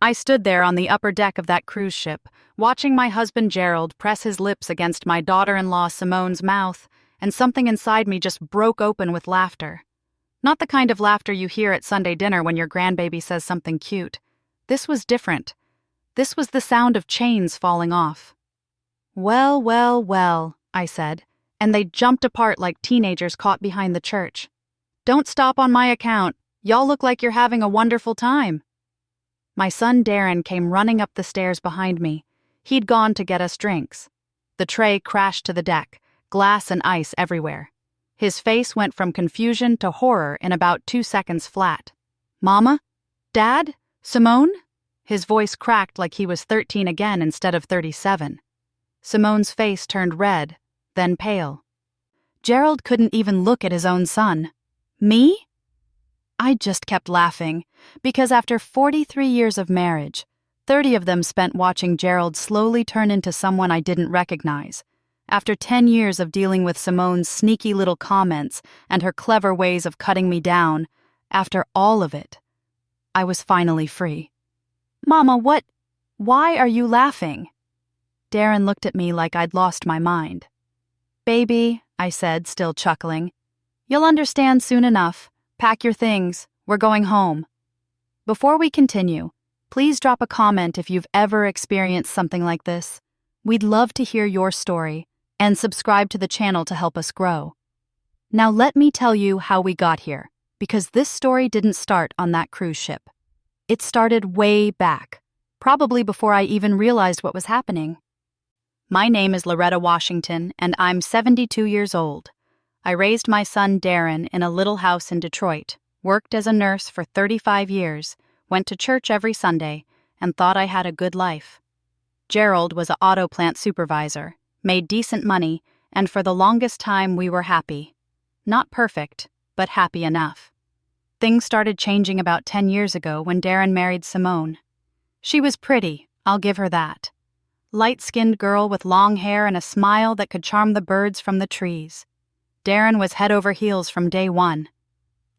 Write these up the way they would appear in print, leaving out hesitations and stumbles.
I stood there on the upper deck of that cruise ship, watching my husband Gerald press his lips against my daughter-in-law Simone's mouth, and something inside me just broke open with laughter. Not the kind of laughter you hear at Sunday dinner when your grandbaby says something cute. This was different. This was the sound of chains falling off. "Well, well, well," I said, and they jumped apart like teenagers caught behind the church. "Don't stop on my account. Y'all look like you're having a wonderful time." My son Darren came running up the stairs behind me. He'd gone to get us drinks. The tray crashed to the deck, glass and ice everywhere. His face went from confusion to horror in about 2 seconds flat. "Mama? Dad? Simone?" His voice cracked like he was 13 again instead of 37. Simone's face turned red, then pale. Gerald couldn't even look at his own son. "Me?" I just kept laughing, because after 43 years of marriage, 30 of them spent watching Gerald slowly turn into someone I didn't recognize. After 10 years of dealing with Simone's sneaky little comments and her clever ways of cutting me down, after all of it, I was finally free. "Mama, why are you laughing?" Darren looked at me like I'd lost my mind. "Baby," I said, still chuckling, "you'll understand soon enough. Pack your things. We're going home." Before we continue, please drop a comment if you've ever experienced something like this. We'd love to hear your story, and subscribe to the channel to help us grow. Now let me tell you how we got here, because this story didn't start on that cruise ship. It started way back, probably before I even realized what was happening. My name is Loretta Washington, and I'm 72 years old. I raised my son Darren in a little house in Detroit, worked as a nurse for 35 years, went to church every Sunday, and thought I had a good life. Gerald was an auto plant supervisor, made decent money, and for the longest time we were happy. Not perfect, but happy enough. Things started changing about 10 years ago when Darren married Simone. She was pretty, I'll give her that. Light-skinned girl with long hair and a smile that could charm the birds from the trees. Darren was head over heels from day one.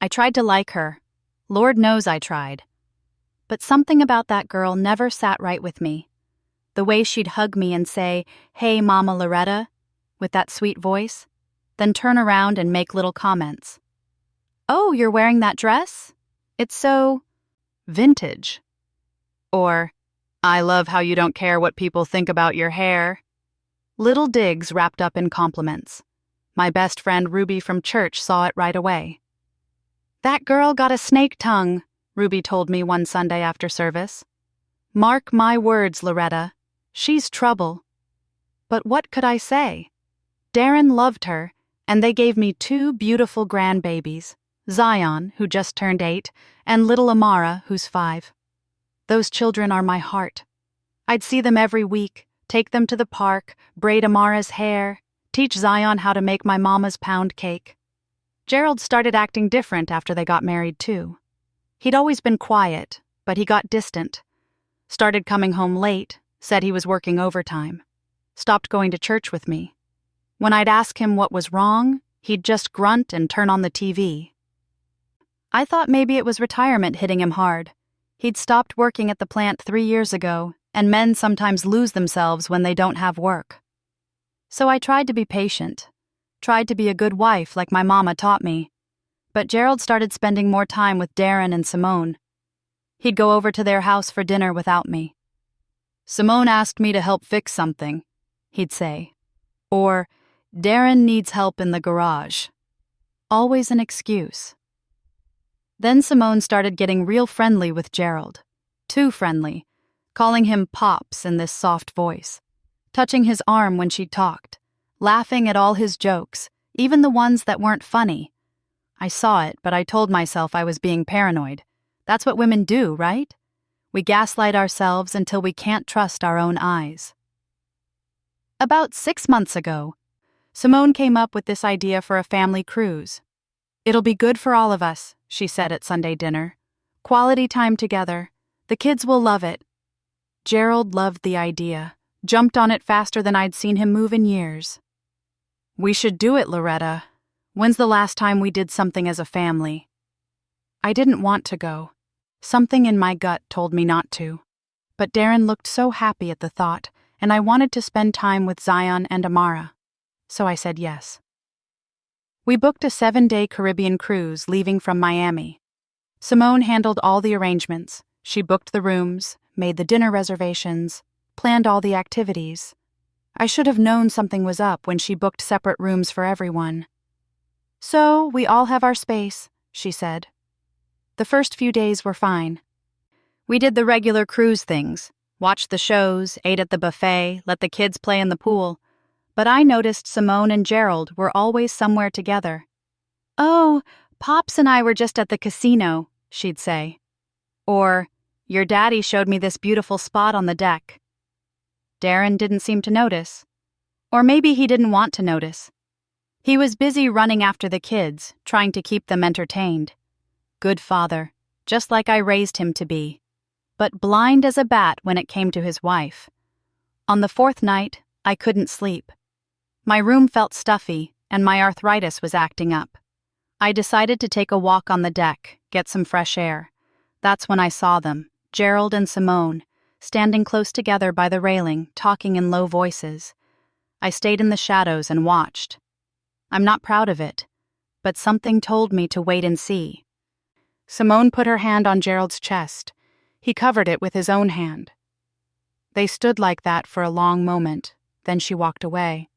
I tried to like her. Lord knows I tried. But something about that girl never sat right with me. The way she'd hug me and say, "Hey, Mama Loretta," with that sweet voice, then turn around and make little comments. "Oh, you're wearing that dress? It's so vintage." Or, "I love how you don't care what people think about your hair." Little digs wrapped up in compliments. My best friend Ruby from church saw it right away. "That girl got a snake tongue," Ruby told me one Sunday after service. "Mark my words, Loretta. She's trouble." But what could I say? Darren loved her, and they gave me 2 beautiful grandbabies, Zion, who just turned 8, and little Amara, who's 5. Those children are my heart. I'd see them every week, take them to the park, braid Amara's hair, teach Zion how to make my mama's pound cake. Gerald started acting different after they got married, too. He'd always been quiet, but he got distant. Started coming home late, said he was working overtime. Stopped going to church with me. When I'd ask him what was wrong, he'd just grunt and turn on the TV. I thought maybe it was retirement hitting him hard. He'd stopped working at the plant 3 years ago, and men sometimes lose themselves when they don't have work. So I tried to be patient, tried to be a good wife like my mama taught me. But Gerald started spending more time with Darren and Simone. He'd go over to their house for dinner without me. "Simone asked me to help fix something," he'd say. Or, "Darren needs help in the garage." Always an excuse. Then Simone started getting real friendly with Gerald. Too friendly, calling him Pops in this soft voice, touching his arm when she talked, laughing at all his jokes, even the ones that weren't funny. I saw it, but I told myself I was being paranoid. That's what women do, right? We gaslight ourselves until we can't trust our own eyes. About 6 months ago, Simone came up with this idea for a family cruise. "It'll be good for all of us," she said at Sunday dinner. "Quality time together. The kids will love it." Gerald loved the idea, jumped on it faster than I'd seen him move in years. "We should do it, Loretta. When's the last time we did something as a family?" I didn't want to go. Something in my gut told me not to. but Darren looked so happy at the thought, and I wanted to spend time with Zion and Amara. So I said yes. We booked a 7-day Caribbean cruise leaving from Miami. Simone handled all the arrangements. She booked the rooms, made the dinner reservations, planned all the activities. I should have known something was up when she booked separate rooms for everyone. "So, we all have our space," she said. The first few days were fine. We did the regular cruise things, watched the shows, ate at the buffet, let the kids play in the pool. But I noticed Simone and Gerald were always somewhere together. "Oh, Pops and I were just at the casino," she'd say. Or, "Your daddy showed me this beautiful spot on the deck." Darren didn't seem to notice. Or maybe he didn't want to notice. He was busy running after the kids, trying to keep them entertained. Good father, just like I raised him to be. But blind as a bat when it came to his wife. On the 4th night, I couldn't sleep. My room felt stuffy, and my arthritis was acting up. I decided to take a walk on the deck, get some fresh air. That's when I saw them, Gerald and Simone, standing close together by the railing, talking in low voices. I stayed in the shadows and watched. I'm not proud of it, but something told me to wait and see. Simone put her hand on Gerald's chest. He covered it with his own hand. They stood like that for a long moment, then she walked away.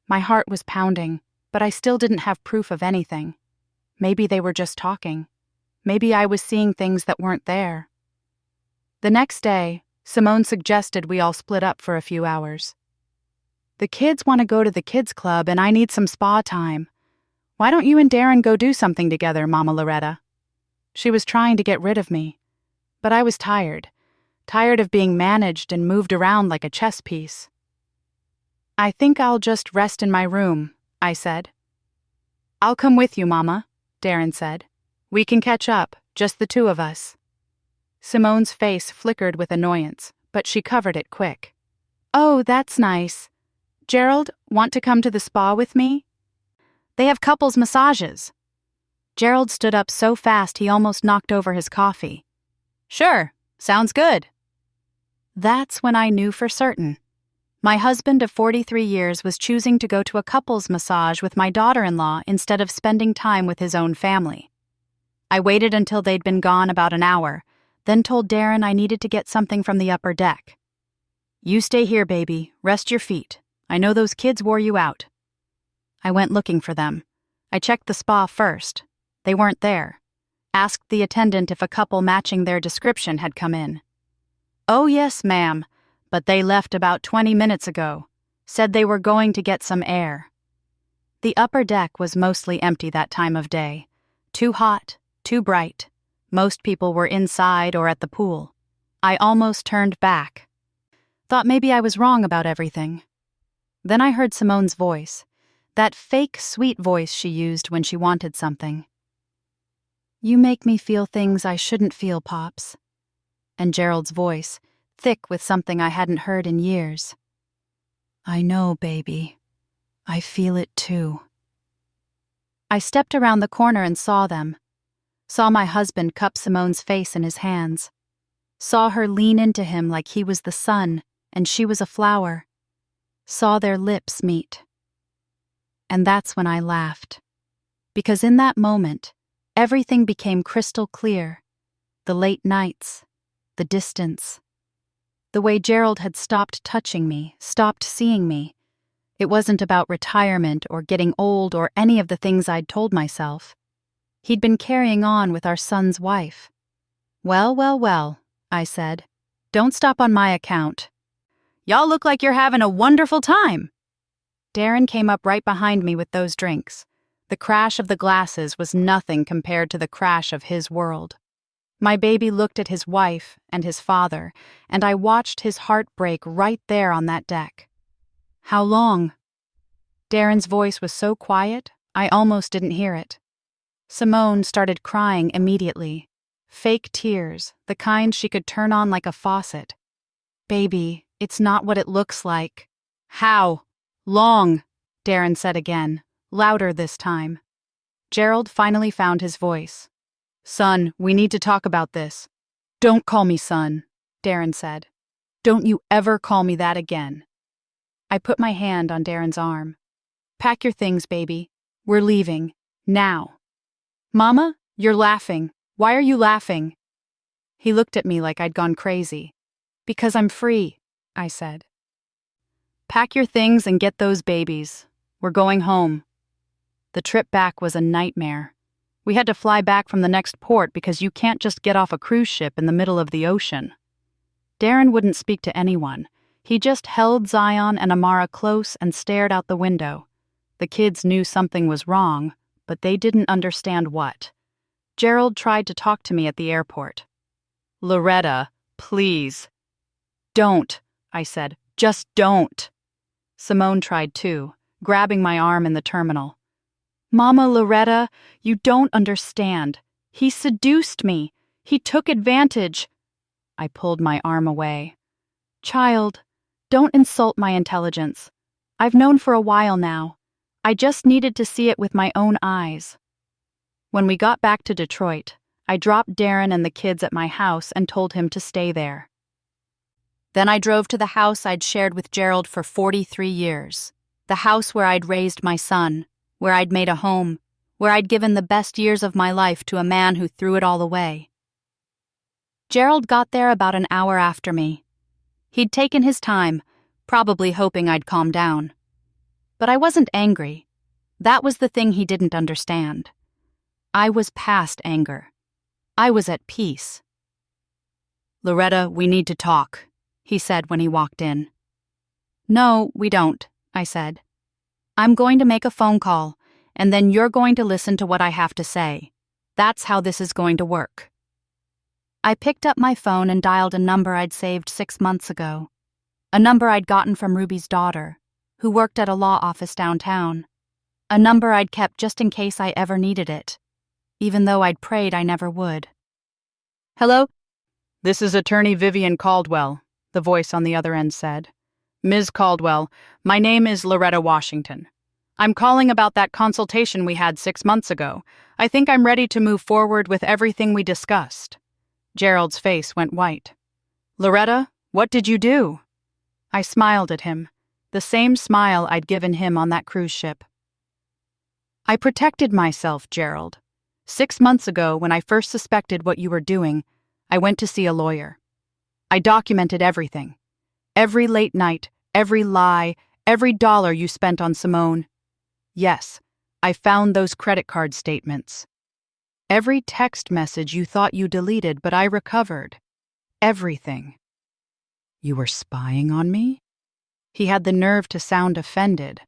My heart was pounding, but I still didn't have proof of anything. Maybe they were just talking. Maybe I was seeing things that weren't there. The next day, Simone suggested we all split up for a few hours. "The kids want to go to the kids' club and I need some spa time. Why don't you and Darren go do something together, Mama Loretta?" She was trying to get rid of me, but I was tired of being managed and moved around like a chess piece. "I think I'll just rest in my room," I said. "I'll come with you, Mama," Darren said. "We can catch up, just the two of us." Simone's face flickered with annoyance, but she covered it quick. "Oh, that's nice. Gerald, want to come to the spa with me? They have couples massages." Gerald stood up so fast he almost knocked over his coffee. "Sure, sounds good." That's when I knew for certain. My husband of 43 years was choosing to go to a couples massage with my daughter-in-law instead of spending time with his own family. I waited until they'd been gone about an hour, then told Darren I needed to get something from the upper deck. "You stay here, baby. Rest your feet. I know those kids wore you out." I went looking for them. I checked the spa first. They weren't there. Asked the attendant if a couple matching their description had come in. "Oh yes, ma'am, but they left about 20 minutes ago. Said they were going to get some air." The upper deck was mostly empty that time of day. Too hot, too bright. Most people were inside or at the pool. I almost turned back. Thought maybe I was wrong about everything. Then I heard Simone's voice, that fake sweet voice she used when she wanted something. "You make me feel things I shouldn't feel, Pops." And Gerald's voice, thick with something I hadn't heard in years. "I know, baby. I feel it too." I stepped around the corner and saw them. Saw my husband cup Simone's face in his hands. Saw her lean into him like he was the sun and she was a flower. Saw their lips meet. And that's when I laughed. Because in that moment, everything became crystal clear. The late nights, the distance. The way Gerald had stopped touching me, stopped seeing me. It wasn't about retirement or getting old or any of the things I'd told myself. He'd been carrying on with our son's wife. "Well, well, well," I said. "Don't stop on my account. Y'all look like you're having a wonderful time." Darren came up right behind me with those drinks. The crash of the glasses was nothing compared to the crash of his world. My baby looked at his wife and his father, and I watched his heart break right there on that deck. "How long?" Darren's voice was so quiet, I almost didn't hear it. Simone started crying immediately. Fake tears, the kind she could turn on like a faucet. "Baby, it's not what it looks like." "How long?" Darren said again, louder this time. Gerald finally found his voice. "Son, we need to talk about this." "Don't call me son. Darren said. "Don't you ever call me that again." I put my hand on Darren's arm. "Pack your things, baby. We're leaving. Now." "Mama, you're laughing. Why are you laughing?" He looked at me like I'd gone crazy. "Because I'm free," I said. "Pack your things and get those babies. We're going home." The trip back was a nightmare. We had to fly back from the next port because you can't just get off a cruise ship in the middle of the ocean. Darren wouldn't speak to anyone. He just held Zion and Amara close and stared out the window. The kids knew something was wrong, but they didn't understand what. Gerald tried to talk to me at the airport. "Loretta, please." "Don't," I said. "Just don't." Simone tried too, grabbing my arm in the terminal. "Mama, Loretta, you don't understand. He seduced me. He took advantage." I pulled my arm away. "Child, don't insult my intelligence. I've known for a while now. I just needed to see it with my own eyes." When we got back to Detroit, I dropped Darren and the kids at my house and told him to stay there. Then I drove to the house I'd shared with Gerald for 43 years. The house where I'd raised my son, where I'd made a home, where I'd given the best years of my life to a man who threw it all away. Gerald got there about an hour after me. He'd taken his time, probably hoping I'd calm down. But I wasn't angry. That was the thing he didn't understand. I was past anger. I was at peace. "Loretta, we need to talk," he said when he walked in. "No, we don't," I said. "I'm going to make a phone call, and then you're going to listen to what I have to say. That's how this is going to work." I picked up my phone and dialed a number I'd saved 6 months ago. A number I'd gotten from Ruby's daughter, who worked at a law office downtown. A number I'd kept just in case I ever needed it, even though I'd prayed I never would. "Hello?" "This is Attorney Vivian Caldwell," the voice on the other end said. "Ms. Caldwell, my name is Loretta Washington. I'm calling about that consultation we had 6 months ago. I think I'm ready to move forward with everything we discussed." Gerald's face went white. "Loretta, what did you do?" I smiled at him, the same smile I'd given him on that cruise ship. "I protected myself, Gerald. 6 months ago, when I first suspected what you were doing, I went to see a lawyer. I documented everything. Every late night, every lie, every dollar you spent on Simone. Yes, I found those credit card statements. Every text message you thought you deleted, but I recovered. Everything." "You were spying on me?" He had the nerve to sound offended.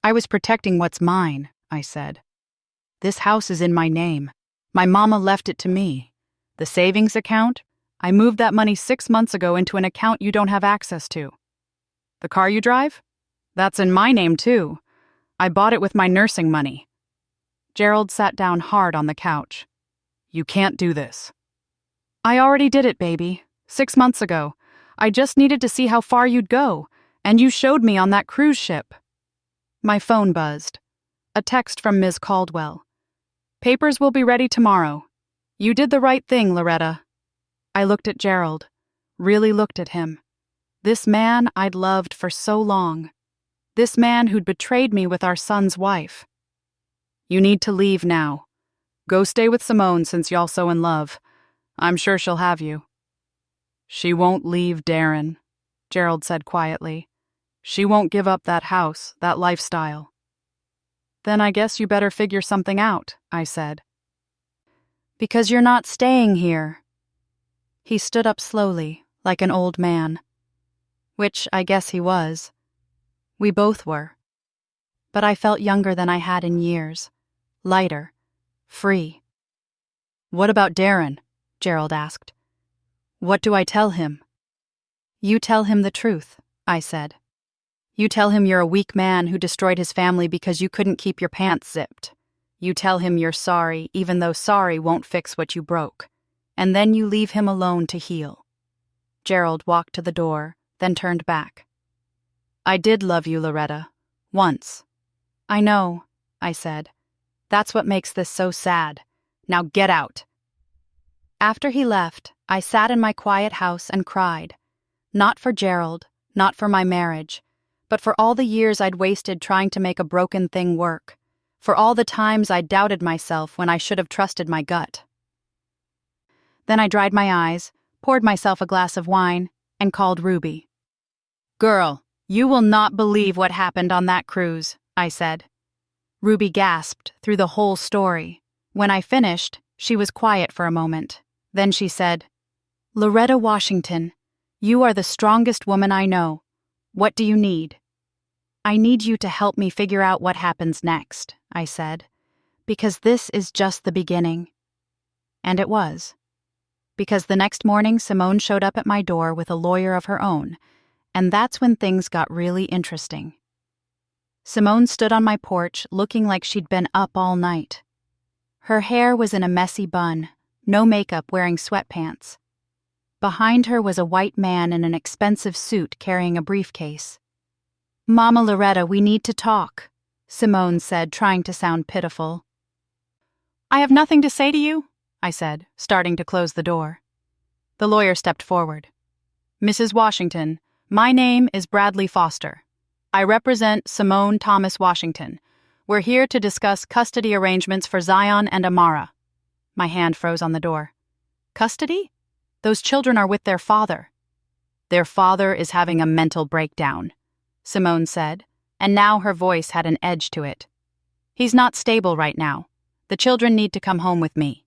"I was protecting what's mine," I said. "This house is in my name. My mama left it to me. The savings account, I moved that money 6 months ago into an account you don't have access to. The car you drive? That's in my name, too. I bought it with my nursing money." Gerald sat down hard on the couch. "You can't do this." "I already did it, baby. 6 months ago. I just needed to see how far you'd go, and you showed me on that cruise ship." My phone buzzed. A text from Ms. Caldwell. "Papers will be ready tomorrow. You did the right thing, Loretta." I looked at Gerald, really looked at him. This man I'd loved for so long. This man who'd betrayed me with our son's wife. "You need to leave now. Go stay with Simone since y'all so in love. I'm sure she'll have you." "She won't leave Darren," Gerald said quietly. "She won't give up that house, that lifestyle." "Then I guess you better figure something out," I said. "Because you're not staying here." He stood up slowly, like an old man. Which I guess he was. We both were. But I felt younger than I had in years. Lighter. Free. "What about Darren?" Gerald asked. "What do I tell him?" "You tell him the truth," I said. "You tell him you're a weak man who destroyed his family because you couldn't keep your pants zipped. You tell him you're sorry, even though sorry won't fix what you broke. And then you leave him alone to heal." Gerald walked to the door, then turned back. "I did love you, Loretta. Once." "I know," I said. "That's what makes this so sad. Now get out." After he left, I sat in my quiet house and cried. Not for Gerald, not for my marriage, but for all the years I'd wasted trying to make a broken thing work, for all the times I'd doubted myself when I should have trusted my gut. Then I dried my eyes, poured myself a glass of wine, and called Ruby. "Girl, you will not believe what happened on that cruise," I said. Ruby gasped through the whole story. When I finished, she was quiet for a moment. Then she said, "Loretta Washington, you are the strongest woman I know. What do you need?" "I need you to help me figure out what happens next," I said, "because this is just the beginning." And it was. Because the next morning Simone showed up at my door with a lawyer of her own, and that's when things got really interesting. Simone stood on my porch looking like she'd been up all night. Her hair was in a messy bun, no makeup, wearing sweatpants. Behind her was a white man in an expensive suit carrying a briefcase. "Mama Loretta, we need to talk," Simone said, trying to sound pitiful. "I have nothing to say to you," I said, starting to close the door. The lawyer stepped forward. "Mrs. Washington, my name is Bradley Foster. I represent Simone Thomas Washington. We're here to discuss custody arrangements for Zion and Amara." My hand froze on the door. "Custody? Those children are with their father." "Their father is having a mental breakdown," Simone said, and now her voice had an edge to it. "He's not stable right now. The children need to come home with me."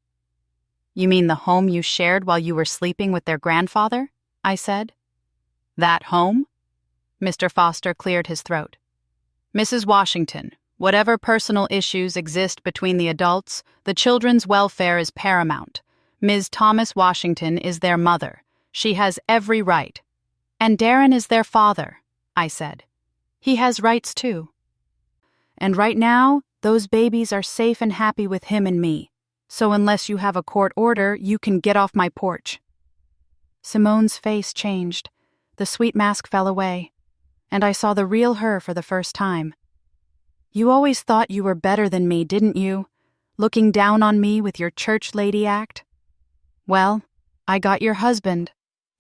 "You mean the home you shared while you were sleeping with their grandfather?" I said. "That home?" Mr. Foster cleared his throat. "Mrs. Washington, whatever personal issues exist between the adults, the children's welfare is paramount. Ms. Thomas Washington is their mother. She has every right. And Darren is their father," I said. "He has rights too. And right now, those babies are safe and happy with him and me. So unless you have a court order, you can get off my porch." Simone's face changed. The sweet mask fell away, and I saw the real her for the first time. "You always thought you were better than me, didn't you? Looking down on me with your church lady act? Well, I got your husband.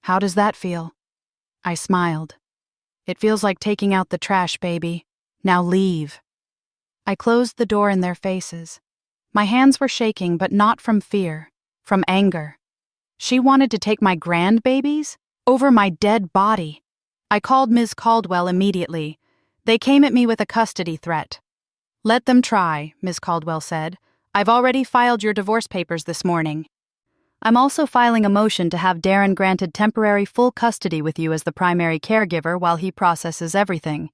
How does that feel?" I smiled. "It feels like taking out the trash, baby. Now leave." I closed the door in their faces. My hands were shaking, but not from fear, from anger. She wanted to take my grandbabies? Over my dead body. I called Ms. Caldwell immediately. They came at me with a custody threat. "Let them try," Ms. Caldwell said. "I've already filed your divorce papers this morning. I'm also filing a motion to have Darren granted temporary full custody with you as the primary caregiver while he processes everything.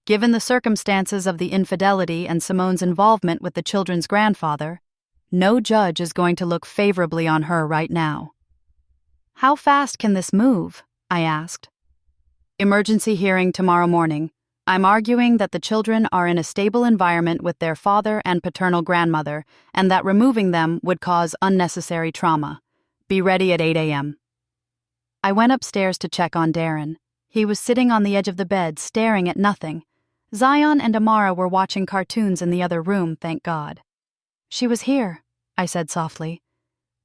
Given the circumstances of the infidelity and Simone's involvement with the children's grandfather, no judge is going to look favorably on her right now." "How fast can this move?" I asked. "Emergency hearing tomorrow morning. I'm arguing that the children are in a stable environment with their father and paternal grandmother, and that removing them would cause unnecessary trauma. Be ready at 8 a.m. I went upstairs to check on Darren. He was sitting on the edge of the bed, staring at nothing. Zion and Amara were watching cartoons in the other room, thank God. "She was here," I said softly.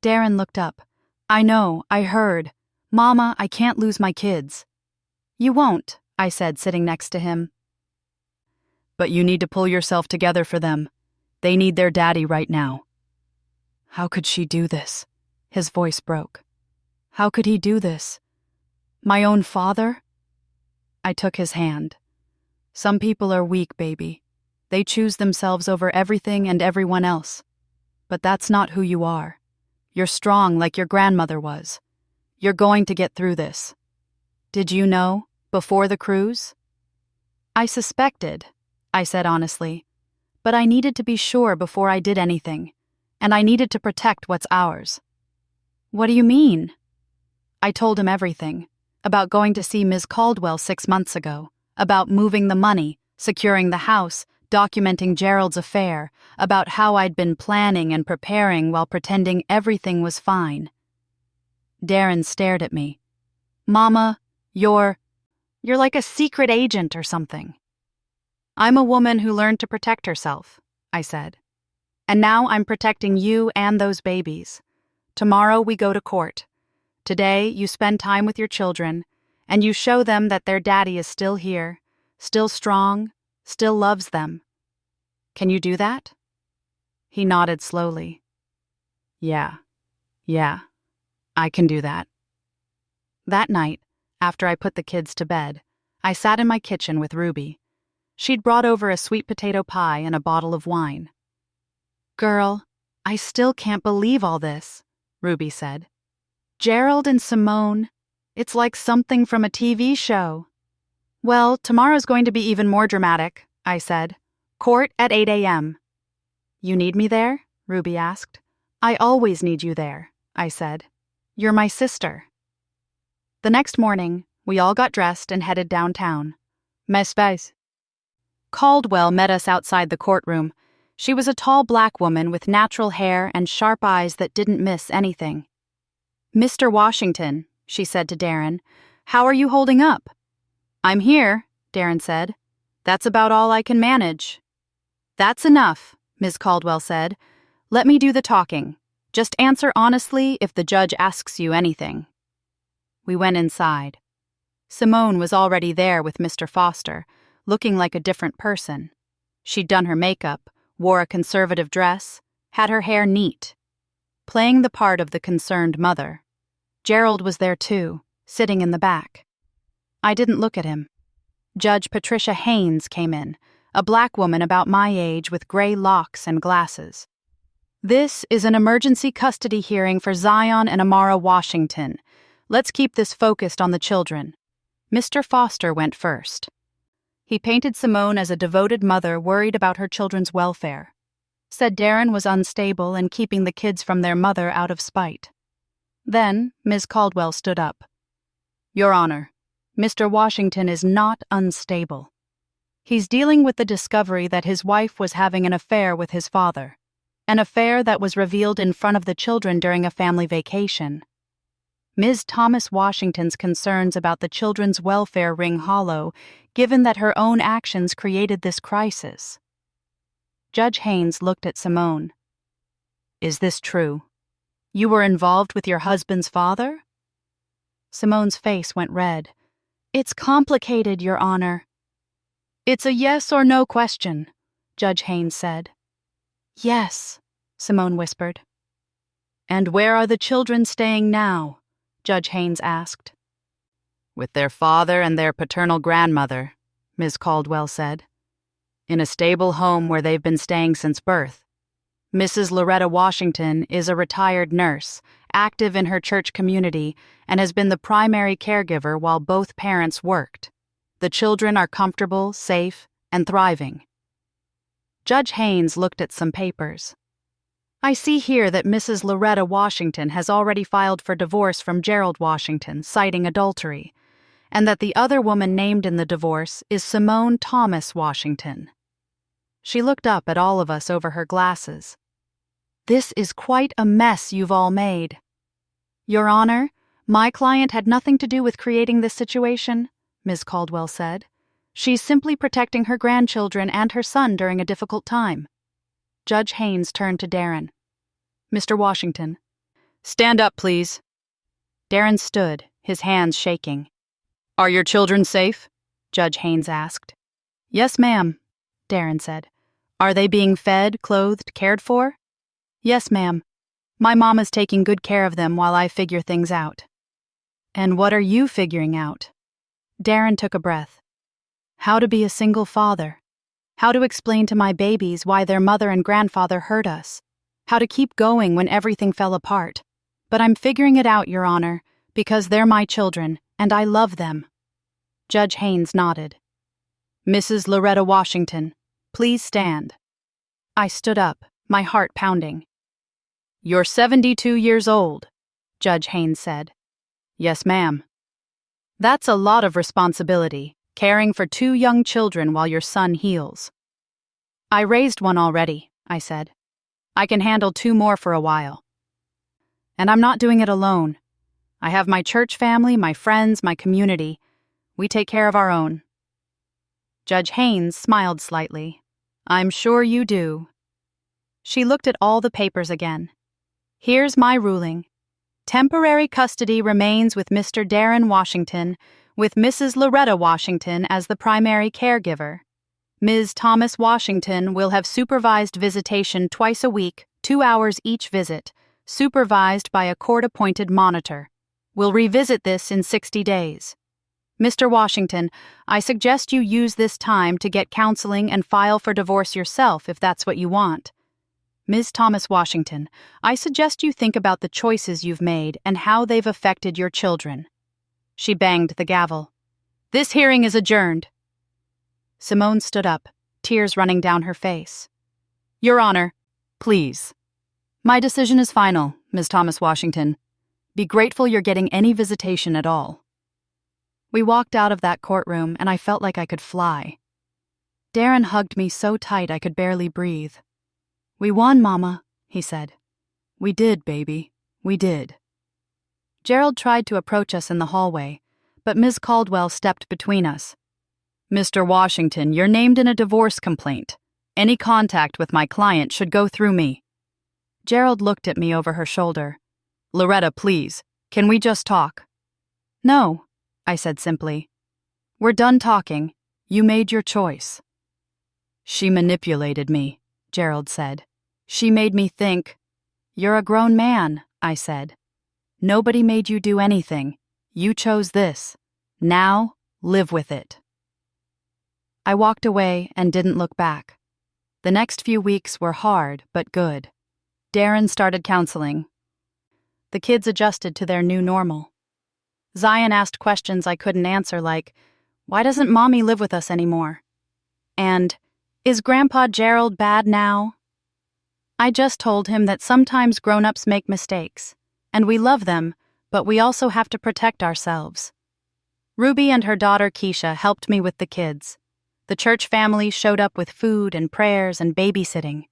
Darren looked up. "I know, I heard. Mama, I can't lose my kids." "You won't," I said, sitting next to him. "But you need to pull yourself together for them. They need their daddy right now." "How could she do this?" His voice broke. "How could he do this? My own father?" I took his hand. "Some people are weak, baby. They choose themselves over everything and everyone else. But that's not who you are. You're strong like your grandmother was. You're going to get through this. Did you know, before the cruise?" "I suspected," I said honestly, "but I needed to be sure before I did anything, and I needed to protect what's ours." "What do you mean?" I told him everything, about going to see Ms. Caldwell 6 months ago, about moving the money, securing the house, documenting Gerald's affair, about how I'd been planning and preparing while pretending everything was fine. Darren stared at me. "Mama, you're like a secret agent or something." "I'm a woman who learned to protect herself," I said. "And now I'm protecting you and those babies. Tomorrow we go to court. Today you spend time with your children, and you show them that their daddy is still here, still strong, still loves them. Can you do that?" He nodded slowly. Yeah, I can do that." That night, after I put the kids to bed, I sat in my kitchen with Ruby. She'd brought over a sweet potato pie and a bottle of wine. "Girl, I still can't believe all this," Ruby said. "Gerald and Simone, it's like something from a TV show." "Well, tomorrow's going to be even more dramatic," I said. "Court at 8 a.m. "You need me there?" Ruby asked. "I always need you there," I said. "You're my sister." The next morning, we all got dressed and headed downtown. Mesbais. Caldwell met us outside the courtroom. She was a tall black woman with natural hair and sharp eyes that didn't miss anything. "Mr. Washington," she said to Darren, "how are you holding up?" "I'm here," Darren said. "That's about all I can manage." "That's enough," Ms. Caldwell said. "Let me do the talking. Just answer honestly if the judge asks you anything." We went inside. Simone was already there with Mr. Foster, looking like a different person. She'd done her makeup, wore a conservative dress, had her hair neat. Playing the part of the concerned mother. Gerald was there too, sitting in the back. I didn't look at him. Judge Patricia Haynes came in, a black woman about my age with gray locks and glasses. "This is an emergency custody hearing for Zion and Amara Washington. Let's keep this focused on the children." Mr. Foster went first. He painted Simone as a devoted mother worried about her children's welfare. Said Darren was unstable and keeping the kids from their mother out of spite. Then Ms. Caldwell stood up. "Your Honor, Mr. Washington is not unstable. He's dealing with the discovery that his wife was having an affair with his father, an affair that was revealed in front of the children during a family vacation. Ms. Thomas Washington's concerns about the children's welfare ring hollow, given that her own actions created this crisis." Judge Haynes looked at Simone. "Is this true? You were involved with your husband's father?" Simone's face went red. "It's complicated, Your Honor." "It's a yes or no question," Judge Haynes said. "Yes," Simone whispered. "And where are the children staying now?" Judge Haynes asked. "With their father and their paternal grandmother," Ms. Caldwell said. "In a stable home where they've been staying since birth. Mrs. Loretta Washington is a retired nurse, active in her church community, and has been the primary caregiver while both parents worked. The children are comfortable, safe, and thriving." Judge Haynes looked at some papers. "I see here that Mrs. Loretta Washington has already filed for divorce from Gerald Washington, citing adultery, and that the other woman named in the divorce is Simone Thomas Washington." She looked up at all of us over her glasses. "This is quite a mess you've all made." "Your Honor, my client had nothing to do with creating this situation," Ms. Caldwell said. "She's simply protecting her grandchildren and her son during a difficult time." Judge Haynes turned to Darren. "Mr. Washington." "Stand up, please." Darren stood, his hands shaking. "Are your children safe?" Judge Haynes asked. "Yes, ma'am," Darren said. "Are they being fed, clothed, cared for?" "Yes, ma'am. My mom is taking good care of them while I figure things out." "And what are you figuring out?" Darren took a breath. "How to be a single father. How to explain to my babies why their mother and grandfather hurt us. How to keep going when everything fell apart. But I'm figuring it out, Your Honor, because they're my children, and I love them." Judge Haynes nodded. "Mrs. Loretta Washington, please stand." I stood up, my heart pounding. "You're 72 years old," Judge Haynes said. "Yes, ma'am." "That's a lot of responsibility, caring for 2 young children while your son heals." "I raised one already," I said. "I can handle 2 more for a while. And I'm not doing it alone. I have my church family, my friends, my community. We take care of our own." Judge Haynes smiled slightly. "I'm sure you do." She looked at all the papers again. "Here's my ruling. Temporary custody remains with Mr. Darren Washington, with Mrs. Loretta Washington as the primary caregiver. Ms. Thomas Washington will have supervised visitation twice a week, 2 hours each visit, supervised by a court-appointed monitor. We'll revisit this in 60 days. Mr. Washington, I suggest you use this time to get counseling and file for divorce yourself if that's what you want. Ms. Thomas Washington, I suggest you think about the choices you've made and how they've affected your children. She banged the gavel. This hearing is adjourned. Simone stood up, tears running down her face. Your Honor, please. My decision is final, Ms. Thomas Washington. Be grateful you're getting any visitation at all. We walked out of that courtroom and I felt like I could fly. Darren hugged me so tight I could barely breathe. We won, Mama, he said. We did, baby. We did. Gerald tried to approach us in the hallway, but Ms. Caldwell stepped between us. Mr. Washington, you're named in a divorce complaint. Any contact with my client should go through me. Gerald looked at me over her shoulder. Loretta, please, can we just talk? No, I said simply. We're done talking. You made your choice. She manipulated me, Gerald said. She made me think. You're a grown man, I said. Nobody made you do anything. You chose this. Now, live with it. I walked away and didn't look back. The next few weeks were hard but good. Darren started counseling. The kids adjusted to their new normal. Zion asked questions I couldn't answer like, why doesn't Mommy live with us anymore? And, is Grandpa Gerald bad now? I just told him that sometimes grown-ups make mistakes, and we love them, but we also have to protect ourselves. Ruby and her daughter Keisha helped me with the kids. The church family showed up with food and prayers and babysitting.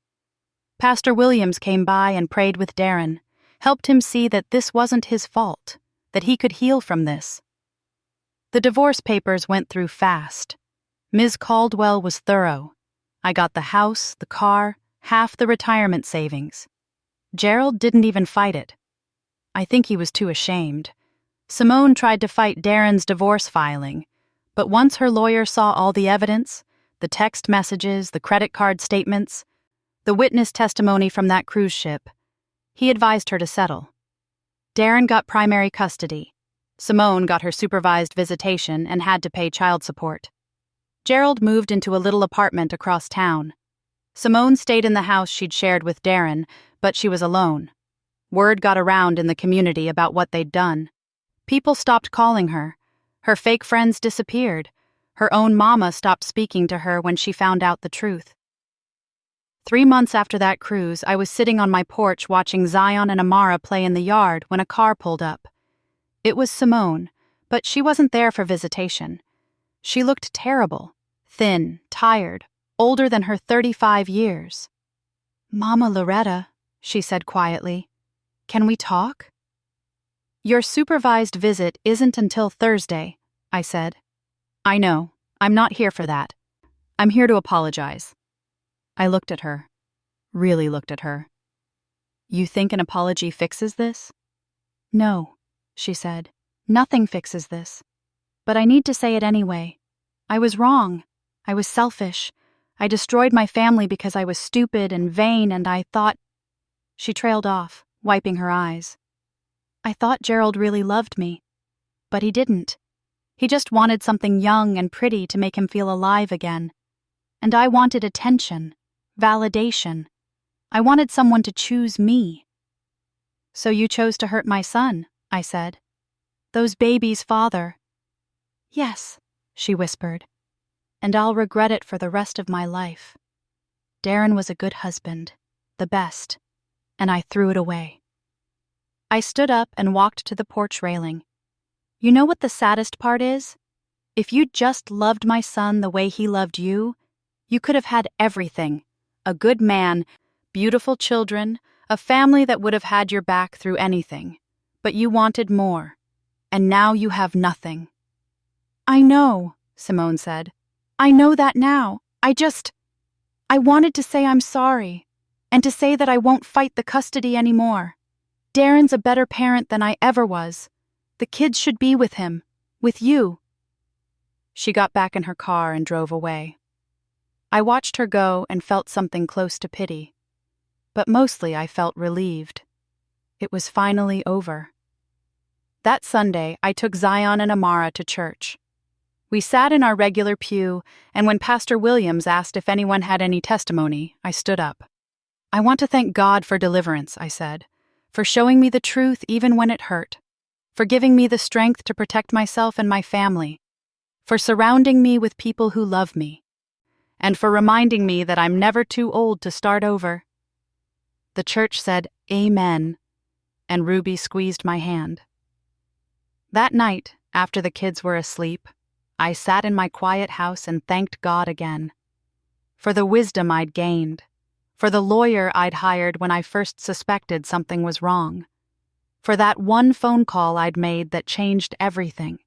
Pastor Williams came by and prayed with Darren, helped him see that this wasn't his fault, that he could heal from this. The divorce papers went through fast. Ms. Caldwell was thorough. I got the house, the car, half the retirement savings. Gerald didn't even fight it. I think he was too ashamed. Simone tried to fight Darren's divorce filing, but once her lawyer saw all the evidence, the text messages, the credit card statements, the witness testimony from that cruise ship, he advised her to settle. Darren got primary custody. Simone got her supervised visitation and had to pay child support. Gerald moved into a little apartment across town. Simone stayed in the house she'd shared with Darren, but she was alone. Word got around in the community about what they'd done. People stopped calling her. Her fake friends disappeared. Her own mama stopped speaking to her when she found out the truth. 3 months after that cruise, I was sitting on my porch watching Zion and Amara play in the yard when a car pulled up. It was Simone, but she wasn't there for visitation. She looked terrible, thin, tired, older than her 35 years. Mama Loretta, she said quietly, can we talk? Your supervised visit isn't until Thursday, I said. I know. I'm not here for that. I'm here to apologize. I looked at her. Really looked at her. You think an apology fixes this? No, she said. Nothing fixes this. But I need to say it anyway. I was wrong. I was selfish. I destroyed my family because I was stupid and vain, and I thought... She trailed off, wiping her eyes. I thought Gerald really loved me. But he didn't. He just wanted something young and pretty to make him feel alive again. And I wanted attention, validation. I wanted someone to choose me. So you chose to hurt my son, I said. Those babies' father. Yes, she whispered. And I'll regret it for the rest of my life. Darren was a good husband, the best, and I threw it away. I stood up and walked to the porch railing. You know what the saddest part is? If you'd just loved my son the way he loved you, you could have had everything. A good man, beautiful children, a family that would have had your back through anything. But you wanted more, and now you have nothing. I know, Simone said. I know that now. I wanted to say I'm sorry, and to say that I won't fight the custody anymore. Darren's a better parent than I ever was. The kids should be with him. With you." She got back in her car and drove away. I watched her go and felt something close to pity. But mostly I felt relieved. It was finally over. That Sunday, I took Zion and Amara to church. We sat in our regular pew, and when Pastor Williams asked if anyone had any testimony, I stood up. "I want to thank God for deliverance," I said, "for showing me the truth even when it hurt, for giving me the strength to protect myself and my family, for surrounding me with people who love me, and for reminding me that I'm never too old to start over." The church said, "Amen," and Ruby squeezed my hand. That night, after the kids were asleep, I sat in my quiet house and thanked God again. For the wisdom I'd gained, for the lawyer I'd hired when I first suspected something was wrong, for that one phone call I'd made that changed everything.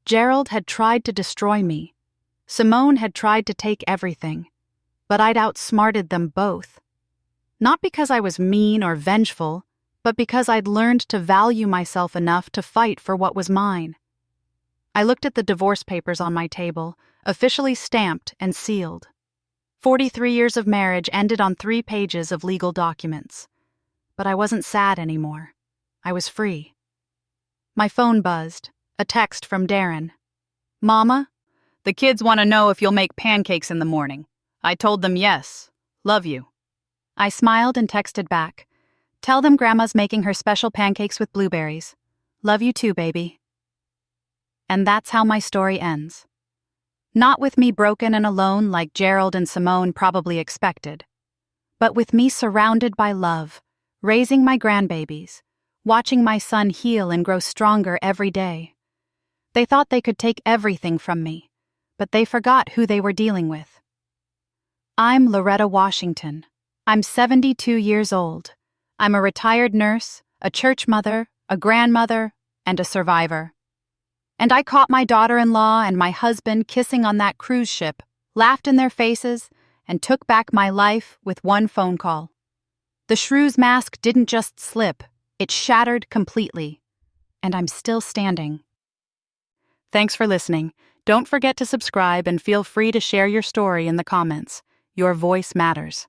Gerald had tried to destroy me. Simone had tried to take everything, but I'd outsmarted them both. Not because I was mean or vengeful, but because I'd learned to value myself enough to fight for what was mine. I looked at the divorce papers on my table, officially stamped and sealed. 43 years of marriage ended on 3 pages of legal documents. But I wasn't sad anymore. I was free. My phone buzzed, a text from Darren. "Mama, the kids want to know if you'll make pancakes in the morning. I told them yes. Love you." I smiled and texted back, "Tell them Grandma's making her special pancakes with blueberries. Love you too, baby." And that's how my story ends. Not with me broken and alone like Gerald and Simone probably expected, but with me surrounded by love, raising my grandbabies, watching my son heal and grow stronger every day. They thought they could take everything from me, but they forgot who they were dealing with. I'm Loretta Washington. I'm 72 years old. I'm a retired nurse, a church mother, a grandmother, and a survivor. And I caught my daughter-in-law and my husband kissing on that cruise ship, laughed in their faces, and took back my life with one phone call. The shrew's mask didn't just slip, it shattered completely. And I'm still standing. Thanks for listening. Don't forget to subscribe and feel free to share your story in the comments. Your voice matters.